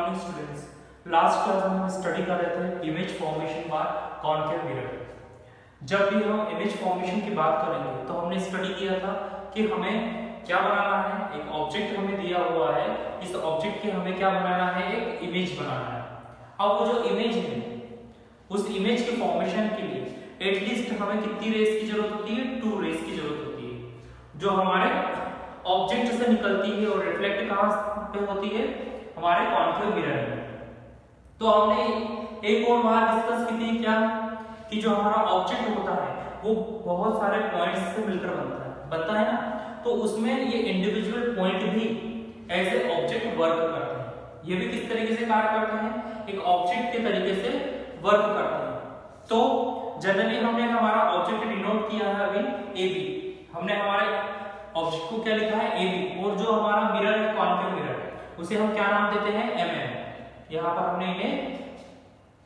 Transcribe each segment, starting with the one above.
Morning students. Last class में हम study कर रहे थे image formation by concave mirror. जब भी हम इमेज फॉर्मेशन की बात करेंगे तो हमने स्टडी किया था कि हमें क्या बनाना है, एक ऑब्जेक्ट हमें दिया हुआ है, इस ऑब्जेक्ट के हमें क्या बनाना है, एक इमेज बनाना है। अब वो जो इमेज है उस इमेज के फॉर्मेशन के लिए एटलीस्ट हमें कितनी रेस की जरूरत होती है, 2 रेस की जरूरत होती है, जो हमारे ऑब्जेक्ट से निकलती है और रिफ्लेक्ट कहां पे होती है, हमारे कॉनकेव मिरर में। तो हमने एक और बार डिस्कस की थी क्या कि जो हमारा ऑब्जेक्ट होता है वो बहुत सारे पॉइंट्स से मिलकर बनता है ना, तो उसमें ये इंडिविजुअल पॉइंट भी एज ए ऑब्जेक्ट वर्क करते हैं। ये भी किस तरीके से कार्य करते हैं, एक ऑब्जेक्ट के तरीके से वर्क करते हैं। तो जनरली हमने हमारा ऑब्जेक्ट डिनोट किया है अभी ए बी, हमने हमारे ऑब्जेक्ट को क्या लिखा है ए बी, और जो हमारा मिरर है कॉनकेव मिरर उसे हम क्या नाम देते हैं एम एम। यहाँ पर हमने इन्हें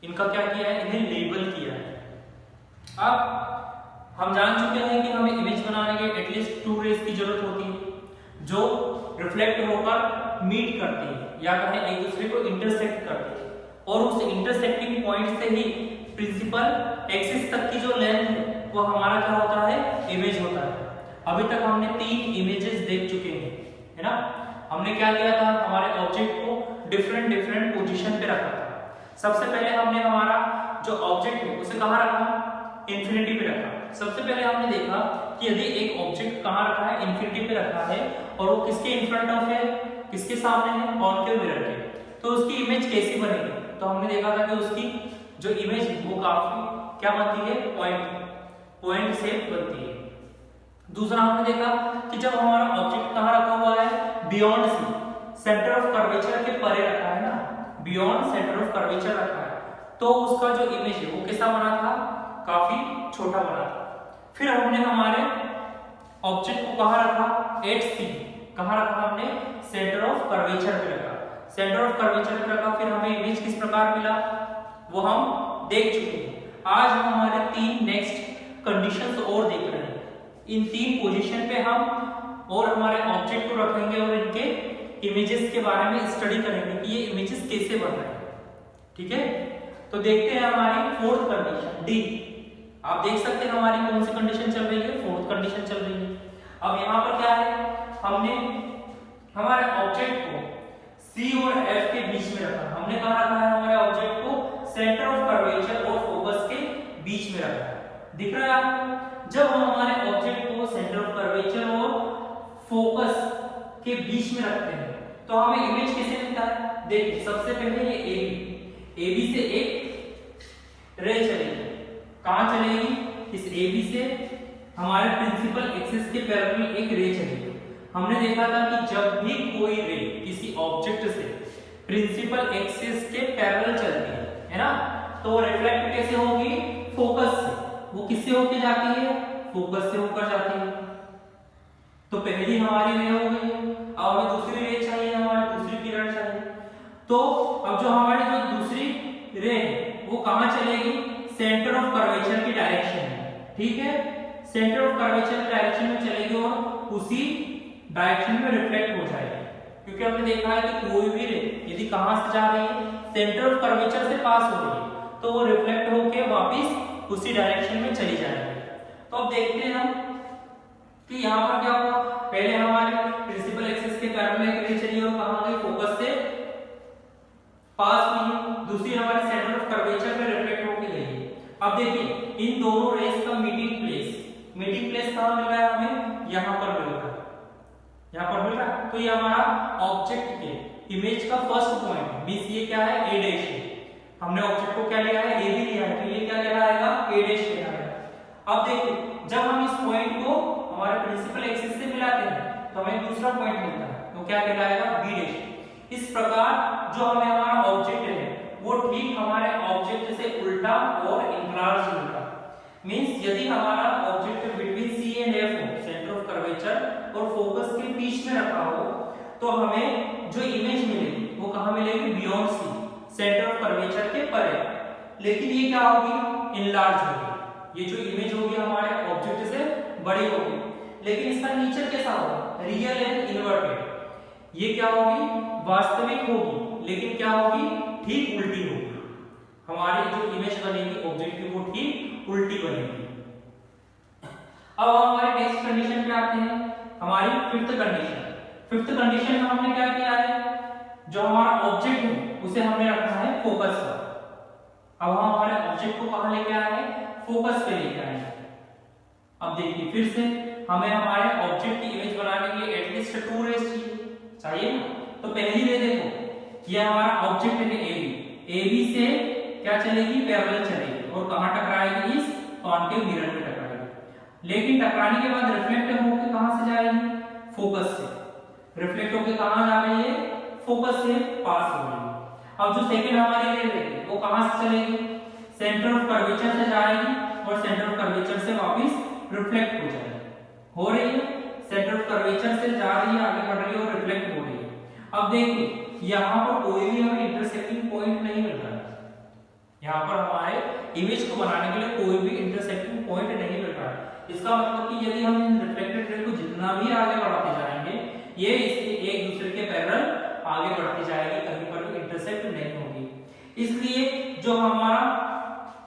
इनका क्या किया है, इन्हें लेबल किया है। अब हम जान चुके हैं कि हमें इमेज बनाने के एटलीस्ट 2 रेस की जरूरत होती है जो रिफ्लेक्ट होकर मीट करती है या कहें एक दूसरे को इंटरसेक्ट करती है, और उस इंटरसेक्टिंग पॉइंट से ही प्रिंसिपल एक्सिस तक की जो लेंथ है वो हमारा क्या होता है, इमेज होता है। अभी तक हमने 3 इमेजेस देख चुके हैं, है ना। हमने क्या किया था, हमारे ऑब्जेक्ट को डिफरेंट पोजीशन पे रखा था। सबसे पहले हमने हमारा जो ऑब्जेक्ट है उसे कहां रखा, इंफिनिटी पे रखा। सबसे पहले हमने देखा कि यदि एक ऑब्जेक्ट कहां रखा है, इंफिनिटी पे रखा है, और वो किसके इन फ्रंट ऑफ है, किसके सामने है, कॉनकेव मिरर के, तो उसकी इमेज कैसी बनेगी। तो हमने देखा था कि उसकी जो इमेज है वो काफी क्या बनती है, पॉइंट से बनती है। दूसरा हमने देखा कि जब हमारा ऑब्जेक्ट कहां रखा हुआ है, beyond C, centre of curvature के परे रखा है ना, बियॉन्ड सेंटर ऑफ कर्वेचर रखा है, तो उसका जो इमेज है वो कैसा बना था, काफी छोटा बना था। फिर हमने हमारे ऑब्जेक्ट को कहां रखा, एट सी, कहां रखा हमने, सेंटर ऑफ कर्वेचर पे रखा, सेंटर ऑफ कर्वेचर पे रखा। फिर हमें इमेज किस प्रकार मिला वो हम देख चुके हैं। आज हम हमारे 3 नेक्स्ट कंडीशंस और देख रहे हैं। इन 3 पोजीशन पे हम और हमारे ऑब्जेक्ट को रखेंगे और इनके इमेजेस के बारे में स्टडी करेंगे कि ये इमेजेस कैसे बन रहे हैं, ठीक है। तो देखते हैं हमारी 4th कंडीशन डी। आप देख सकते हैं हमारी कौन सी कंडीशन चल रही है, 4th कंडीशन चल रही है। अब यहाँ पर क्या है, हमने हमारे ऑब्जेक्ट को C और F के बीच में रखा। हमने कहा रखा है हमारे ऑब्जेक्ट को सेंटर ऑफ कर्वेचर और फोकस के बीच में रखा है। दिख रहा है आपको, जब हम हमारे ऑब्जेक्ट को सेंटर ऑफ कर्वेचर और फोकस के बीच में रखते हैं तो हमें इमेज कैसे मिलता है। देखिए सबसे पहले ये AB से एक रे चलेगी, कहां चलेगी, इस AB से हमारे प्रिंसिपल एक्सिस के पैरेलल एक रे चलेगी। हमने देखा था कि जब भी कोई रे किसी ऑब्जेक्ट से प्रिंसिपल एक्सिस के पैरेलल चलती है ना, तो रिफ्लेक्ट कैसे होगी, फोकस से। वो किससे होकर जाती है, फोकस से होकर जाती है। तो पहली हमारी रे हो गई, अब हमें दूसरी रे चाहिए, हमारी दूसरी किरण चाहिए। तो अब जो हमारी जो दूसरी रे है वो कहां चलेगी, सेंटर ऑफ कर्वेचर की डायरेक्शन में, ठीक है। सेंटर ऑफ कर्वेचर की डायरेक्शन में चलेगी और उसी डायरेक्शन में रिफ्लेक्ट हो जाएगी, क्योंकि हमने देखा है कि कोई भी रे यदि कहां से जा रही है, सेंटर ऑफ कर्वेचर से पास हो रही है, तो वो रिफ्लेक्ट होकर वापस उसी डायरेक्शन में चली जाएगी। तो अब देखते हैं हम कि यहाँ पर क्या हुआ, पहले हमारे प्रिंसिपल एक्सिस के पैरेलल एक रे चली और कहां गई, फोकस से पास हुई, दूसरी हमारे सेंटर ऑफ कर्वेचर में रिफ्लेक्ट होकर गई। अब देखिए इन दोनों रेस का मीटिंग प्लेस कहां मिल रहा है, हमें यहाँ पर मिल रहा है, यहाँ पर मिल रहा है। तो ये हमारा ऑब्जेक्ट के इमेज का फर्स्ट पॉइंट मींस ये क्या है, A डैश है। हमने ऑब्जेक्ट को क्या लिया है, A भी लिया है, तो ये क्या कहलाएगा, A डैश कहलाएगा। अब देखिए जब हम इस पॉइंट को हमारे प्रिंसिपल एक्सिस से मिलाते हैं तो हमें दूसरा पॉइंट मिलता है, तो क्या कहलाएगा, B डैश। इस प्रकार जो हमें हमारा ऑब्जेक्ट है वो ठीक हमारे ऑब्जेक्ट से उल्टा और इंक्लार्ज मिलता है। मींस यदि हमारा object between C and F हो, सेंटर ऑफ कर्वेचर और फोकस के बीच में रखा हो, तो हमें जो इमेज मिलेगी वो कहां मिलेगी, beyond C, centre of curvature के परे। लेकिन ये क्या होगी, इनलार्ज होगी। ये जो इमेज होगी हमारे ऑब्जेक्ट से बड़ी होगी, लेकिन इसका नेचर कैसा होगा, रियल एंड इन्वर्टेड। ये क्या होगी, वास्तविक होगी लेकिन क्या होगी, ठीक उल्टी होगी। हमारी जो इमेज बनेगी ऑब्जेक्ट की वो ठीक उल्टी बनेगी। अब हमारे नेक्स्ट कंडीशन पे आते हैं, हमारी फिफ्थ कंडीशन। फिफ्थ कंडीशन में हमने क्या किया है, जो हमारा ऑब्जेक्ट है उसे हमने रखा है फोकस पर। अब हम हमारे ऑब्जेक्ट को कहां लेके आए हैं, फोकस पे लेके आए हैं। अब देखिए फिर से हमें हमारे ऑब्जेक्ट की इमेज बनाने के लिए एटलीस्ट 2 रेज चाहिए ना। तो पहली रे देखो, ये हमारा ऑब्जेक्ट है AB से क्या चलेगी, पैरेलल चलेगी और कहां टकराएगी, इस कॉन्केव मिरर पे टकराएगी। लेकिन टकराने के बाद रिफ्लेक्ट होकर कहां से जाएगी, फोकस से। रिफ्लेक्ट होकर कहां जा रही है, फोकस से पास हो रही है। अब जो सेकंड हमारी रे है वो कहां से चलेगी, सेंटर ऑफ कर्वेचर से जाएगी और सेंटर ऑफ कर्वेचर से वापस रिफ्लेक्ट हो जाएगी। हो रही है, सेंटर ऑफ कर्वेचर से जा रही है, आगे बढ़ रही है और रिफ्लेक्ट हो रही है। अब देखिए यहां पर कोई भी हमें इंटरसेक्टिंग पॉइंट नहीं मिल रहा है। यहां पर हमारे इमेज को बनाने के लिए कोई भी इंटरसेक्टिंग पॉइंट नहीं मिल रहा है। इसका मतलब कि यदि हम इन रिफ्लेक्टेड रे को जितना भी आगे बढ़ाते जाएंगे, ये इसके एक दूसरे के पैरेलल आगे बढ़ती जाएगी, कहीं पर भी इंटरसेक्ट नहीं होगी। इसलिए जो हमारा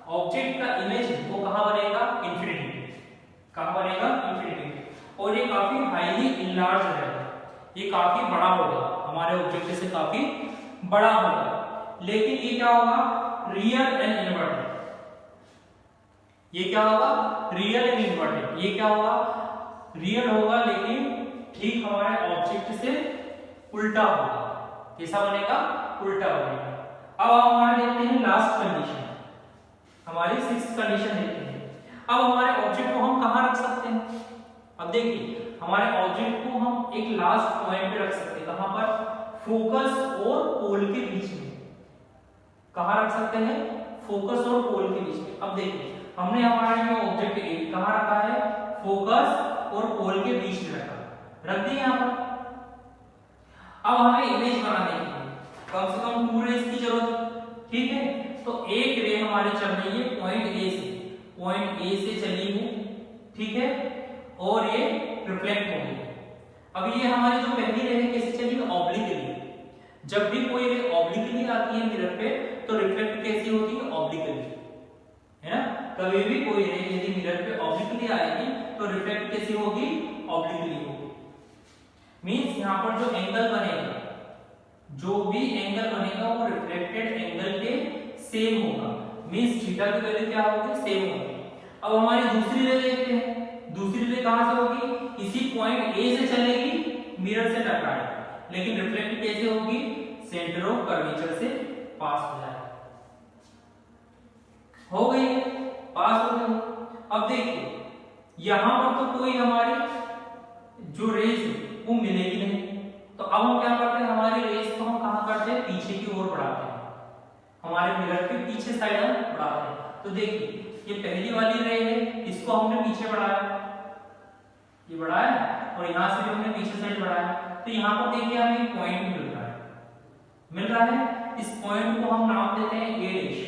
ऑब्जेक्ट का इमेज है वो कहां बनेगा, इंफिनिटी पे। कहां बनेगा, इंफिनिटी पे। और ये काफी हाईली इनलार्ज रहेगा, ये काफी बड़ा होगा, हमारे ऑब्जेक्ट से काफी बड़ा होगा। लेकिन ये क्या होगा, रियल एंड इन्वर्टेड। ये क्या होगा, रियल एंड इन्वर्टेड। ये क्या होगा, रियल होगा लेकिन ठीक हमारे ऑब्जेक्ट से उल्टा होगा। कैसा बनेगा, उल्टा बनेगा। अब हमारे देखते हैं लास्ट कंडीशन, हमारी सिक्स्थ कंडीशन देखते हैं। अब हमारे ऑब्जेक्ट को हम कहां रख सकते हैं, अब देखिए हमारे ऑब्जेक्ट को हम एक लास्ट पॉइंट पे रख सकते हैं, कहां पर, फोकस और पोल के बीच में। कहां रख सकते हैं, फोकस और पोल के बीच में। अब देखिए हमने हमारा जो ऑब्जेक्ट ए कहां रखा है, फोकस और पोल के बीच में रख दिया यहां पर। अब हमें इमेज बनाने के लिए कम से कम 2 रेज की जरूरत है, ठीक है। तो एक रे हमारी चल रही है पॉइंट ए से चली है, ठीक है, और ये रिफ्लेक्ट हो गई। अब ये हमारी जो पहली रे है कैसे चली है, ऑब्लिकली। जब भी कोई रे ऑब्लिकली आती है मिरर पे तो रिफ्लेक्ट कैसी होती है, ऑब्लिकली, है ना। कभी भी कोई रे यदि मिरर पे ऑब्लिकली आएगी तो रिफ्लेक्ट कैसी होगी, ऑब्लिकली होगी। मींस यहां पर जो एंगल बनेगा, जो भी एंगल बनेगा वो रिफ्लेक्टेड एंगल के सेम होगा। मींस थीटा की वैल्यू क्या होगी, सेम होगी। अब हमारी दूसरी रे देखते हैं, दूसरी रे कहां से होगी, इसी पॉइंट ए से चलेगी, मिरर से टकराएगी, लेकिन रिफ्लेक्ट कैसे होगी, सेंटर ऑफ कर्वेचर से पास हो जाएगी। हो गई, पास हो गई। अब देखिए यहां पर तो कोई हमारी जो रेज वो मिलेगी नहीं, तो अब हम क्या करते हैं, हमारी रेज को हम कहां करते हैं, पीछे की ओर बढ़ाते हैं, हमारे मिरर के पीछे साइड हम बढ़ाते हैं। तो देखिए ये पहली वाली रे है, इसको हमने पीछे बढ़ाया, ये बढ़ाया, और यहां से भी हमने पीछे साइड बढ़ाया। तो यहां पर देखिए हमें पॉइंट मिल रहा है। इस पॉइंट को हम नाम देते हैं ए डैश,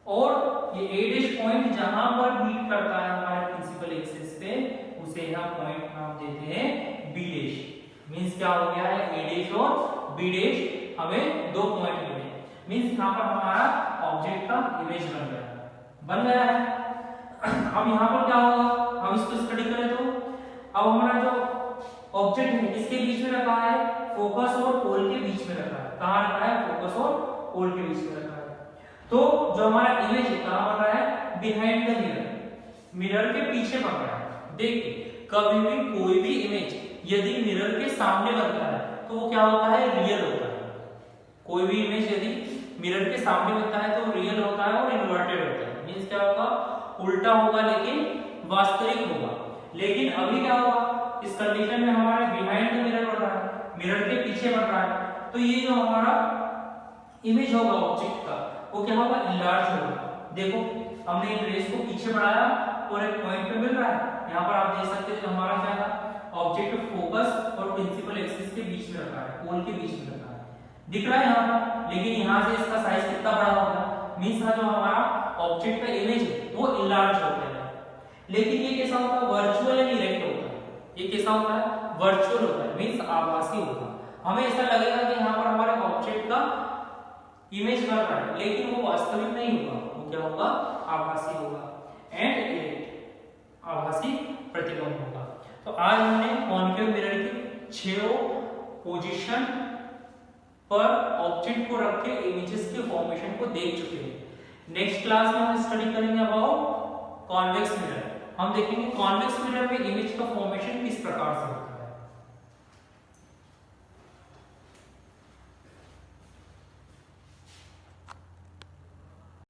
और ये ए डैश पॉइंट जहां पर मीट करता है हमारे प्रिंसिपल एक्सिस पे उसे हम पॉइंट नाम देते हैं बी डैश। मींस क्या हो गया है, ए डैश और बी डैश, हमें 2 पॉइंट मिले। मींस यहां पर हमारा ऑब्जेक्ट का इमेज बन गया है। अब यहां पर क्या होगा, हम इसको स्टडी करें तो अब हमारा जो ऑब्जेक्ट है इसके बीच में रखा है, फोकस और पोल के बीच में रखा है। कहां रखा है, फोकस और पोल के बीच में रखा है। तो जो हमारा इमेज है कहां बन रहा है, बिहाइंड द मिरर, मिरर के पीछे बन रहा है। देखिए कभी भी कोई भी इमेज यदि मिरर के सामने बनता है तो वो क्या होता है, रियल होता है। कोई भी इमेज यदि मिरर के सामने बनता है तो रियल होता है और इन्वर्टेड होता है। मींस क्या होगा, उल्टा होगा लेकिन वास्तविक होगा। लेकिन अभी क्या होगा, इस कंडीशन में हमारा बिहाइंड द मिरर बन रहा है, मिरर के पीछे बन रहा है। तो ये जो हमारा इमेज होगा ऑब्जेक्ट का वो क्या होगा, इनलार्ज होगा। देखो हमने इन रेज को पीछे बढ़ाया और एक पॉइंट पे मिल रहा है। यहाँ पर आप देख सकते हैं हमारा क्या था, ऑब्जेक्ट फोकस और प्रिंसिपल एक्सिस के बीच में रखा है, पोल के बीच में रखा है, दिख रहा है यहाँ पर। लेकिन यहाँ से इसका साइज कितना बड़ा होगा, मींस जो हमारा ऑब्जेक्ट का इमेज है वो इनलार्ज हो गया। लेकिन ये कैसा होता है, वर्चुअल एंड इरेक्ट होता है। ये कैसा होता है, वर्चुअल होता है, मींस आभासी होता है। हमें ऐसा लगेगा कि यहाँ पर हमारे ऑब्जेक्ट का इमेज बन रहा है, लेकिन वो वास्तविक नहीं होगा, वो क्या होगा, आभासी होगा। एंड इट आभासी प्रतिबिंब होगा। तो आज हमने कॉन्केव मिरर की 6 पोजीशन पर ऑब्जेक्ट को रख के इमेजेस के फॉर्मेशन को देख चुके हैं। नेक्स्ट क्लास में हम स्टडी करेंगे अबाउट कॉन्वेक्स मिरर। हम देखेंगे कॉन्वेक्स मिरर में इमेज का फॉर्मेशन किस प्रकार से होता है।